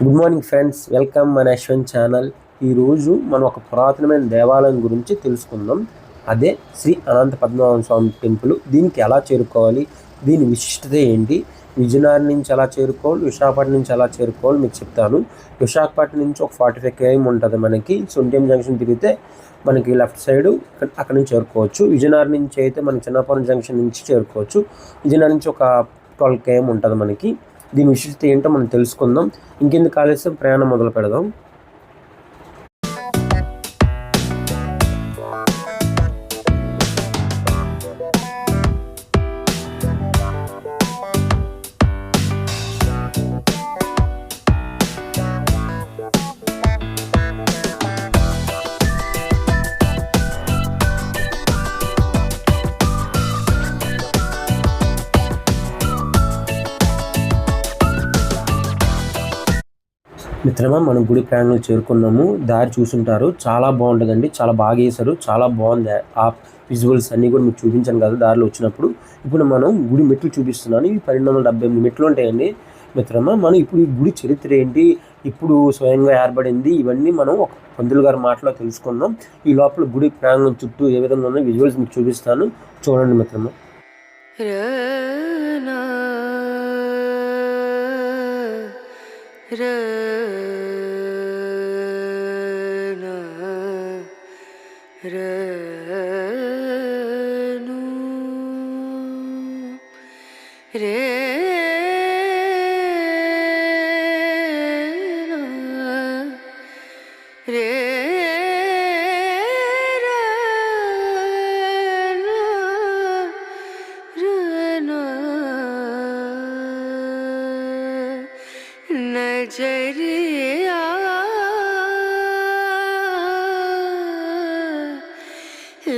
Good morning friends, welcome మన Ashwan channel. ఈరోజు మనం ఒక పురాతనమైన దేవాలయం గురించి తెలుసుకుందాం. అదే శ్రీ అనంత పద్మనాభ స్వామి టెంపుల్. దీనికి ఎలా చేరుకోవాలి, దీని విశిష్టత ఏంటి, విజయనగరం నుంచి ఎలా చేరుకోవాలి, విశాఖపట్నం నుంచి ఎలా చేరుకోవాలి మీకు చెప్తాను. విశాఖపట్నం నుంచి ఒక 45 km ఉంటుంది మనకి. సొంటెం జంక్షన్ తిరిగితే మనకి లెఫ్ట్ సైడ్ అక్కడ నుంచి చేరుకోవచ్చు. విజయనగరం నుంచి అయితే మనకి చిన్నపురం జంక్షన్ నుంచి చేరుకోవచ్చు. విజయనగరం నుంచి ఒక 12 km ఉంటుంది మనకి. దీని విశిష్టత ఏంటో మనం తెలుసుకుందాం. ఇంకెందుకు ఆలస్యం, ప్రయాణం మొదలు పెడదాం. మిత్రమా, మనం గుడి ప్రాంగణం చేరుకున్నాము. దారి చూసుంటారు, చాలా బాగుంటుందండి. చాలా బాగా వేశారు, చాలా బాగుంది. ఆ విజువల్స్ అన్నీ కూడా మీకు చూపించాను కదా దారిలో వచ్చినప్పుడు. ఇప్పుడు మనం గుడి మెట్లు చూపిస్తున్నాను. ఇవి 1278 మెట్లు ఉంటాయండి. మిత్రమా, మనం ఇప్పుడు ఈ గుడి చరిత్ర ఏంటి, ఇప్పుడు స్వయంగా ఏర్పడింది, ఇవన్నీ మనం ఒక పంతులు గారి మాటలో తెలుసుకుందాం. ఈ లోపల గుడి ప్రాంగణం చుట్టూ ఏ విధంగా ఉన్న విజువల్స్ మీకు చూపిస్తాను, చూడండి మిత్రమా. नजरिया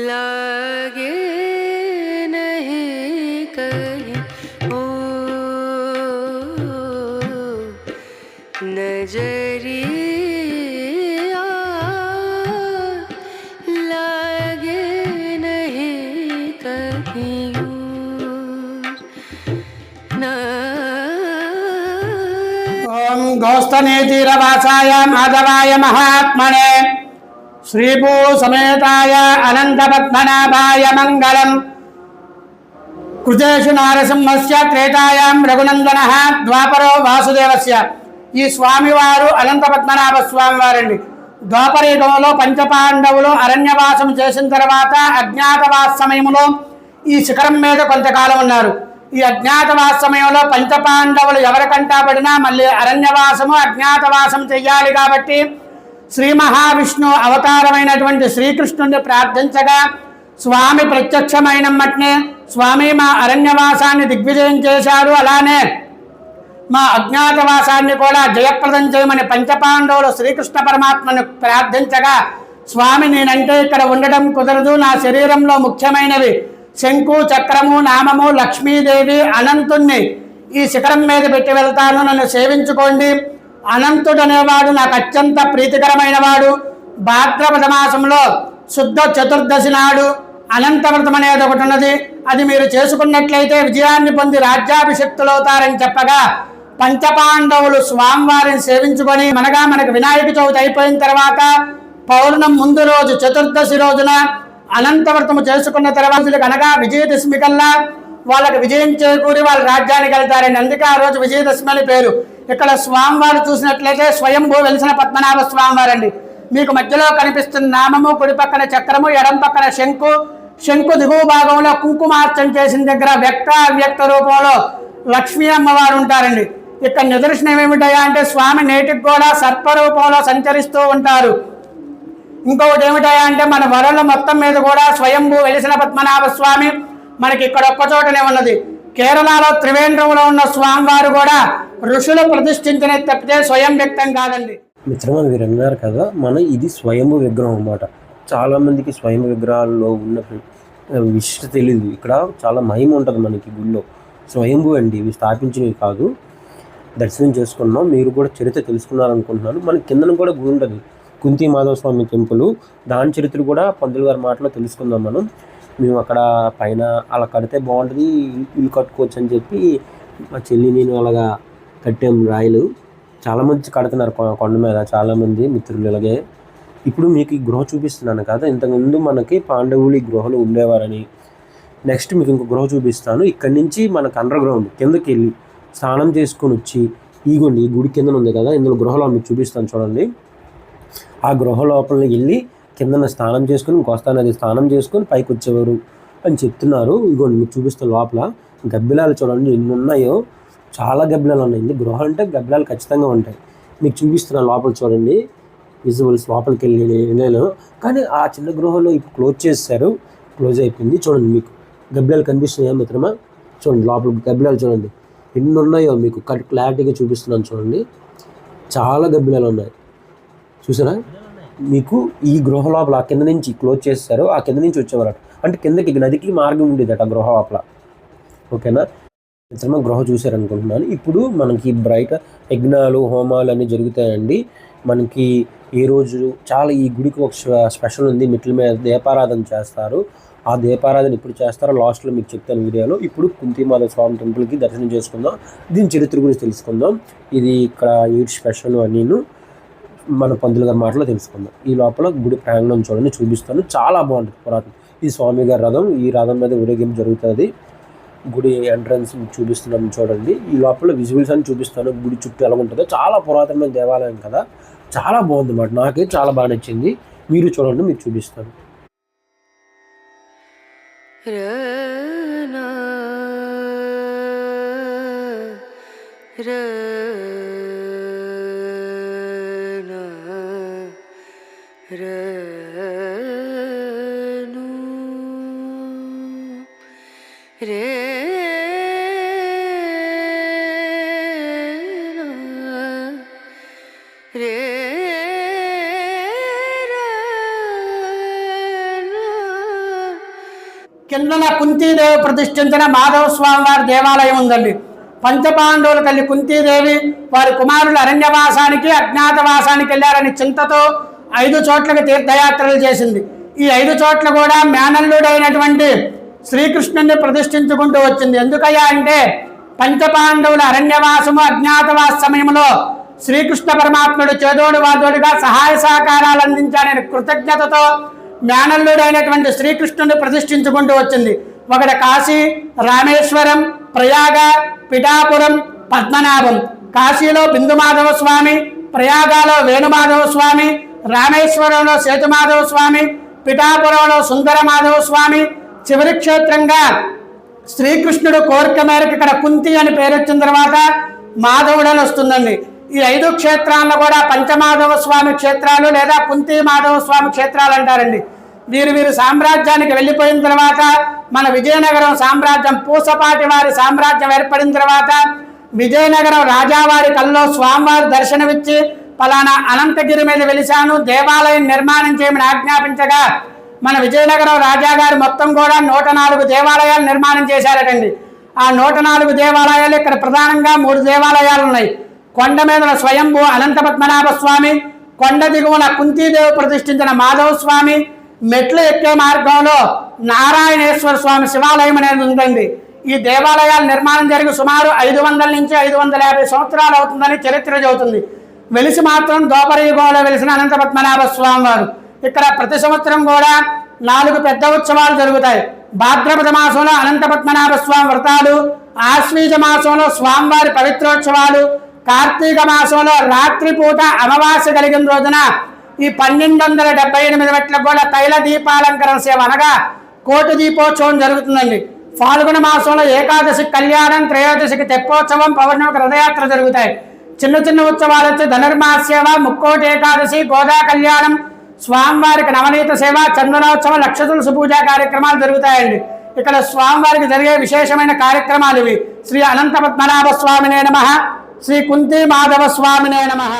लागे नहीं कहीं, ओ नजरिया लागे नहीं कहीं ना गौस्तनेतिरवासाय माधवाय महात्मने श्रीभू समेताय अनंत पद्मनाभाय मंगलम। कृतेषु नारसिंहस्य त्रेतायां रघुनंदनः द्वापरो वासुदेवस्य। ఈ స్వామివారు అనంత పద్మనాభ స్వామి వారండి. ద్వాపర యుగంలో పంచపాండవులు అరణ్యవాసం చేసిన తర్వాత అజ్ఞాతవాస సమయంలో ఈ శిఖరం మీద కొంతకాలం ఉన్నారు. ఈ అజ్ఞాతవాస సమయంలో పంచపాండవులు ఎవరికంటా పడినా మళ్ళీ అరణ్యవాసము అజ్ఞాతవాసం చెయ్యాలి కాబట్టి శ్రీ మహావిష్ణు అవతారమైనటువంటి శ్రీకృష్ణుని ప్రార్థించగా స్వామి ప్రత్యక్షమైన మట్నే స్వామి మా అరణ్యవాసాన్ని దిగ్విజయం చేశారు, అలానే మా అజ్ఞాతవాసాన్ని కూడా జయప్రదం చేయమని పంచపాండవులు శ్రీకృష్ణ పరమాత్మను ప్రార్థించగా స్వామి నేనంటే ఇక్కడ ఉండడం కుదరదు, నా శరీరంలో ముఖ్యమైనవి శంకు చక్రము నామము లక్ష్మీదేవి అనంతుణ్ణి ఈ శిఖరం మీద పెట్టి వెళ్తాను, నన్ను సేవించుకోండి. అనంతుడు అనేవాడు నాకు అత్యంత ప్రీతికరమైన వాడు. భాద్రపద మాసంలో శుద్ధ చతుర్దశి నాడు అనంతవ్రతం అనేది ఒకటి ఉన్నది. అది మీరు చేసుకున్నట్లయితే విజయాన్ని పొంది రాజ్యాభిషక్తులవుతారని చెప్పగా పంచపాండవులు స్వామివారిని సేవించుకొని మనకు వినాయక చవితి అయిపోయిన తర్వాత పౌర్ణం ముందు రోజు చతుర్దశి రోజున అనంతవ్రతము చేసుకున్న తర్వాత అనగా విజయదశమి కల్లా వాళ్ళకి విజయం చేకూరి వాళ్ళ రాజ్యానికి వెళ్తారని, అందుకే ఆ రోజు విజయదశమి అని పేరు. ఇక్కడ స్వామివారు చూసినట్లయితే స్వయంభూ వెలిసిన పద్మనాభ స్వామివారండి. మీకు మధ్యలో కనిపిస్తున్న నామము, కుడి పక్కన చక్రము, ఎడం పక్కన శంకు దిగువ భాగంలో కుంకుమార్చన చేసిన దగ్గర వ్యక్త అవ్యక్త రూపంలో లక్ష్మీ అమ్మవారు ఉంటారండి. ఇక్కడ నిదర్శనం ఏమిటయా అంటే స్వామి నేటికి కూడా సర్పరూపంలో సంచరిస్తూ ఉంటారు. ఇంకొకటి ఏమిటయా అంటే మన వరల మొత్తం మీద కూడా స్వయంభూ వెలిసిన పద్మనాభ స్వామి మనకి ఇక్కడ ఒక్కచోటనే ఉన్నది. కేరళలో త్రివేంద్రంలో ఉన్న స్వామివారు కూడా ఋషులు ప్రతిష్ఠించిన తప్పితే స్వయం వ్యక్తం కాదండి. మిత్రమా, మీరు అన్నారు కదా, ఇది స్వయంభూ విగ్రహం అన్నమాట. చాలామందికి స్వయం విగ్రహాల్లో ఉన్న విశిష్టత తెలియదు. ఇక్కడ చాలా మహిమ ఉంటుంది మనకి గుళ్ళో. స్వయంభూ అండి, ఇవి స్థాపించినవి కాదు. దర్శనం చేసుకున్నాం, మీరు కూడా చరిత్ర తెలుసుకున్నారనుకుంటున్నాను. మన కిందన కూడా గుడి ఉంటుంది, కుంతి మాధవ స్వామి టెంపుల్. దాని చరిత్ర కూడా పంతులు గారి మాటలో తెలుసుకుందాం మనం. మేము అక్కడ పైన అలా కడితే బాగుంటుంది, ఇల్లు కట్టుకోవచ్చు అని చెప్పి మా చెల్లి నేను అలాగా కట్టాం రాయలు. చాలామంది కడుతున్నారు కొండ మీద, చాలామంది మిత్రులు. ఇలాగే ఇప్పుడు మీకు ఈ గృహ చూపిస్తున్నాను కదా, ఇంతకుముందు మనకి పాండవులు ఈ గృహలో ఉండేవారని. నెక్స్ట్ మీకు ఇంకో గృహ చూపిస్తాను. ఇక్కడి నుంచి మనకు అండర్ గ్రౌండ్ కిందకి వెళ్ళి స్నానం చేసుకొని వచ్చి, ఈగోండి ఈ గుడి కింద ఉంది కదా, ఇందులో గృహలో మీకు చూపిస్తాను చూడండి. ఆ గృహ లోపలికి వెళ్ళి కిందన స్నానం చేసుకుని ఇంకొస్తానది స్నానం చేసుకొని పైకి వచ్చేవారు అని చెప్తున్నారు. ఇగోండి మీకు చూపిస్తాను. లోపల గబ్బిలాలు చూడండి ఎన్ని ఉన్నాయో, చాలా గబ్బిలాలు ఉన్నాయి. గృహ అంటే గబ్బిలాలు ఖచ్చితంగా ఉంటాయి. మీకు చూపిస్తున్నాను లోపల చూడండి, విజువల్స్. లోపలికి వెళ్ళాను కానీ ఆ చిన్న గృహలో ఇప్పుడు క్లోజ్ చేశారు, క్లోజ్ అయిపోయింది. చూడండి మీకు గబ్బిలాలు కనిపిస్తున్నాయా మిత్రమా? చూడండి లోపల గబ్బిలాలు చూడండి ఎన్ని ఉన్నాయో మీకు క్లారిటీగా చూపిస్తున్నాను చూడండి. చాలా గబ్బిలాలు ఉన్నాయి చూసారా? మీకు ఈ గృహ లోపల ఆ కింద నుంచి క్లోజ్ చేస్తారు, ఆ కింద నుంచి వచ్చేవారు. అంటే కిందకి నదికి మార్గం ఉండేదట గృహ లోపల. ఓకేనా మిత్రమా? గృహ చూశారనుకుంటున్నాను. ఇప్పుడు మనకి బయట యజ్ఞాలు హోమాలు అన్నీ జరుగుతాయండి. మనకి ఏ రోజు చాలా ఈ గుడికి ఒక స్పెషల్ ఉంది. మెట్ల మీద దీపారాధన చేస్తారు. ఆ దీపారాధన ఇప్పుడు చేస్తారో లాస్ట్లో మీకు చెప్తాను వీడియోలో. ఇప్పుడు కుంతిమాధవ స్వామి టెంపుల్కి దర్శనం చేసుకుందాం, దీని చరిత్ర గురించి తెలుసుకుందాం. ఇది ఇక్కడ ఏడు స్పెషల్ అన్నీను మన పంతులు గారి మాటలో తెలుసుకుందాం. ఈ లోపల గుడి ప్రాంగణం చూడండి, చూపిస్తాను. చాలా బాగుంటుంది పురాతన. ఈ స్వామి గారి రథం, ఈ రథం మీద ఊరేగింపు జరుగుతుంది. గుడి ఎంట్రన్స్ చూపిస్తున్నాం చూడండి. ఈ లోపల విజువల్స్ అని చూపిస్తాను. గుడి చుట్టూ ఎలా ఉంటుందో, చాలా పురాతనమైన దేవాలయం కదా, చాలా బాగుంది అన్నమాట. నాకే చాలా బాగా నచ్చింది. మీరు చూడండి, మీకు చూపిస్తాను. కిందన కుంతీదేవి ప్రతిష్ఠించిన మాధవ స్వామి వారి దేవాలయం ఉందండి. పంచపాండవుల తల్లి కుంతీదేవి వారి కుమారులు అరణ్యవాసానికి అజ్ఞాతవాసానికి వెళ్ళారని చింతతో 5 చోట్లకి తీర్థయాత్రలు చేసింది. ఈ 5 చోట్ల కూడా మేనల్లుడైనటువంటి శ్రీకృష్ణుని ప్రతిష్ఠించుకుంటూ వచ్చింది. ఎందుకయ్యా అంటే పంచపాండవుల అరణ్యవాసము అజ్ఞాతవాస సమయంలో శ్రీకృష్ణ పరమాత్ముడు చేదోడు వాదోడుగా సహాయ సహకారాలు అందించాలని కృతజ్ఞతతో మేనల్లుడైనటువంటి శ్రీకృష్ణుని ప్రతిష్ఠించుకుంటూ వచ్చింది. ఒకటి కాశీ, రామేశ్వరం, ప్రయాగ, పిఠాపురం, పద్మనాభం. కాశీలో బిందుమాధవ స్వామి, ప్రయాగలో వేణుమాధవ స్వామి, రామేశ్వరంలో సేతుమాధవ స్వామి, పిఠాపురంలో సుందర మాధవ స్వామి. చివరి క్షేత్రంగా శ్రీకృష్ణుడు కోరిక మేరకు ఇక్కడ కుంతి అని పేరు వచ్చిన తర్వాత మాధవుడని వస్తుందండి. ఈ 5 క్షేత్రాలను కూడా పంచమాధవ స్వామి క్షేత్రాలు లేదా కుంతి మాధవ స్వామి క్షేత్రాలు అంటారండి. వీరు సామ్రాజ్యానికి వెళ్ళిపోయిన తర్వాత మన విజయనగరం సామ్రాజ్యం, పూసపాటి వారి సామ్రాజ్యం ఏర్పడిన తర్వాత విజయనగరం రాజావారి కల్లో స్వామివారి దర్శనమిచ్చి పలానా అనంతగిరి మీద వెలిశాను, దేవాలయం నిర్మాణం చేయమని ఆజ్ఞాపించగా మన విజయనగరం రాజాగారు మొత్తం కూడా 104 దేవాలయాలు నిర్మాణం చేశారటండి. ఆ 104 దేవాలయాలు ఇక్కడ ప్రధానంగా 3 దేవాలయాలు ఉన్నాయి. కొండ మీద స్వయంభూ అనంత పద్మనాభ స్వామి, కొండ దిగువన కుంతీదేవి ప్రతిష్ఠించిన మాధవ స్వామి, మెట్లు ఎక్కే మార్గంలో నారాయణేశ్వర స్వామి శివాలయం అనేది ఉందండి. ఈ దేవాలయాల నిర్మాణం జరిగి సుమారు 500 నుంచి 550 సంవత్సరాలు అవుతుందని చరిత్ర చెబుతుంది. వెలిసి మాత్రం దోపరయుగంలో వెలిసిన అనంత పద్మనాభ స్వామి వారు. ఇక్కడ ప్రతి సంవత్సరం కూడా 4 పెద్ద ఉత్సవాలు జరుగుతాయి. భాద్రపద మాసంలో అనంత పద్మనాభ స్వామి వ్రతాలు, ఆశ్వీజ మాసంలో స్వామివారి పవిత్రోత్సవాలు, కార్తీక మాసంలో రాత్రిపూట అమావాస్య కలిగిన రోజున ఈ 1278 మెట్లకు కూడా తైల దీపాలంకరణ సేవ అనగా కోటి దీపోత్సవం జరుగుతుందండి. ఫాల్గుణ మాసంలో ఏకాదశి కళ్యాణం, త్రయోదశికి తెప్పోత్సవం, పౌర్ణమికి రథయాత్ర జరుగుతాయి. చిన్న చిన్న ఉత్సవాలు వచ్చి ధనుర్మాసేవ, ముక్కోటి ఏకాదశి, గోదా కళ్యాణం, స్వామివారికి నవనీత సేవ, చందనోత్సవం, లక్ష తులసి పూజా కార్యక్రమాలు జరుగుతాయండి. ఇక్కడ స్వామివారికి జరిగే విశేషమైన కార్యక్రమాలు ఇవి. శ్రీ అనంత పద్మనాభ స్వామినే నమః, శ్రీ కుంతి మాధవ స్వామినే నమః.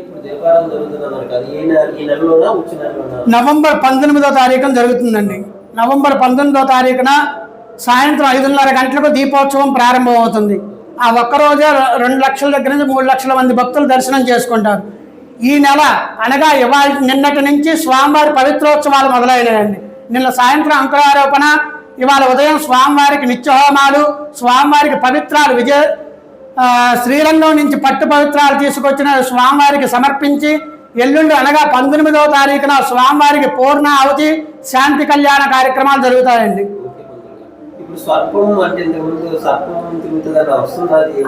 ఇప్పుడు దీపారాధన జరుగుతుంది అన్నారు కదా, ఈ నెలలోనా వచ్చే నెలలోనా? నవంబర్ 19వ తారీఖున జరుగుతుందండి. నవంబర్ 19వ తారీఖున సాయంత్రం 5:30 గంటలకు దీపోత్సవం ప్రారంభమవుతుంది. ఆ ఒక్కరోజే 2 లక్షల దగ్గర నుంచి 3 లక్షల మంది భక్తులు దర్శనం చేసుకుంటారు. ఈ నెల అనగా నిన్నటి నుంచి స్వామివారి పవిత్రోత్సవాలు మొదలైనాయండి. నిన్న సాయంత్రం అంకురారోపణ, ఇవాళ ఉదయం స్వామివారికి నిత్యహోమాలు, స్వామివారికి పవిత్రాలు శ్రీరంగం నుంచి పట్టు పవిత్రాలు తీసుకొచ్చిన స్వామివారికి సమర్పించి, ఎల్లుండి అనగా 19వ తారీఖున స్వామివారికి పూర్ణ ఆహుతి, శాంతి కళ్యాణ కార్యక్రమాలు జరుగుతాయండి.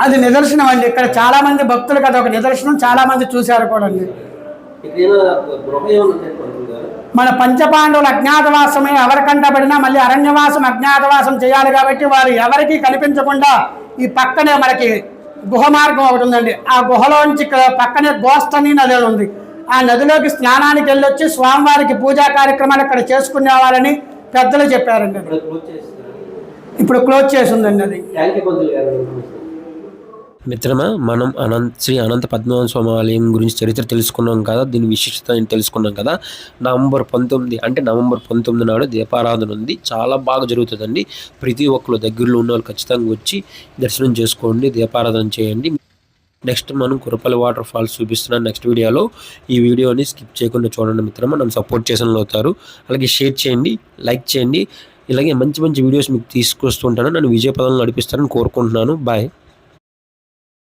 అది నిదర్శనం అండి. ఇక్కడ చాలా మంది భక్తులకు అది ఒక నిదర్శనం, చాలా మంది చూశారు కూడా అండి. మన పంచపాండవులు అజ్ఞాతవాసమే ఎవరికంటబడినా మళ్ళీ అరణ్యవాసం అజ్ఞాతవాసం చేయాలి కాబట్టి వారు ఎవరికి కనిపించకుండా ఈ పక్కనే మనకి గుహ మార్గం ఒకటి ఉందండి. ఆ గుహలోంచి పక్కనే గోస్తని నది ఉంది. ఆ నదిలోకి స్నానానికి వెళ్ళొచ్చి స్వామివారికి పూజా కార్యక్రమాలు ఇక్కడ చేసుకునేవారని పెద్దలు చెప్పారండి. ఇప్పుడు క్లోజ్ చేసి ఉందండి అది. మిత్రమా, మనం శ్రీ అనంత పద్మనాభ స్వామి ఆలయం గురించి చరిత్ర తెలుసుకున్నాం కదా, దీని విశిష్టత తెలుసుకున్నాం కదా. నవంబర్ 19 నాడు దీపారాధన ఉంది. చాలా బాగా జరుగుతుందండి. ప్రతి ఒక్కరు దగ్గరలో ఉన్న వాళ్ళు ఖచ్చితంగా వచ్చి దర్శనం చేసుకోండి, దీపారాధన చేయండి. నెక్స్ట్ మనం కురపల్లి వాటర్ ఫాల్స్ చూపిస్తున్నాను నెక్స్ట్ వీడియోలో. ఈ వీడియోని స్కిప్ చేయకుండా చూడండి మిత్రమా. నన్ను సపోర్ట్ చేసిన అవుతారు. అలాగే షేర్ చేయండి, లైక్ చేయండి. ఇలాగే మంచి మంచి వీడియోస్ మీకు తీసుకొస్తుంటాను. నన్ను విజయపదంలో నడిపిస్తారని కోరుకుంటున్నాను. బాయ్.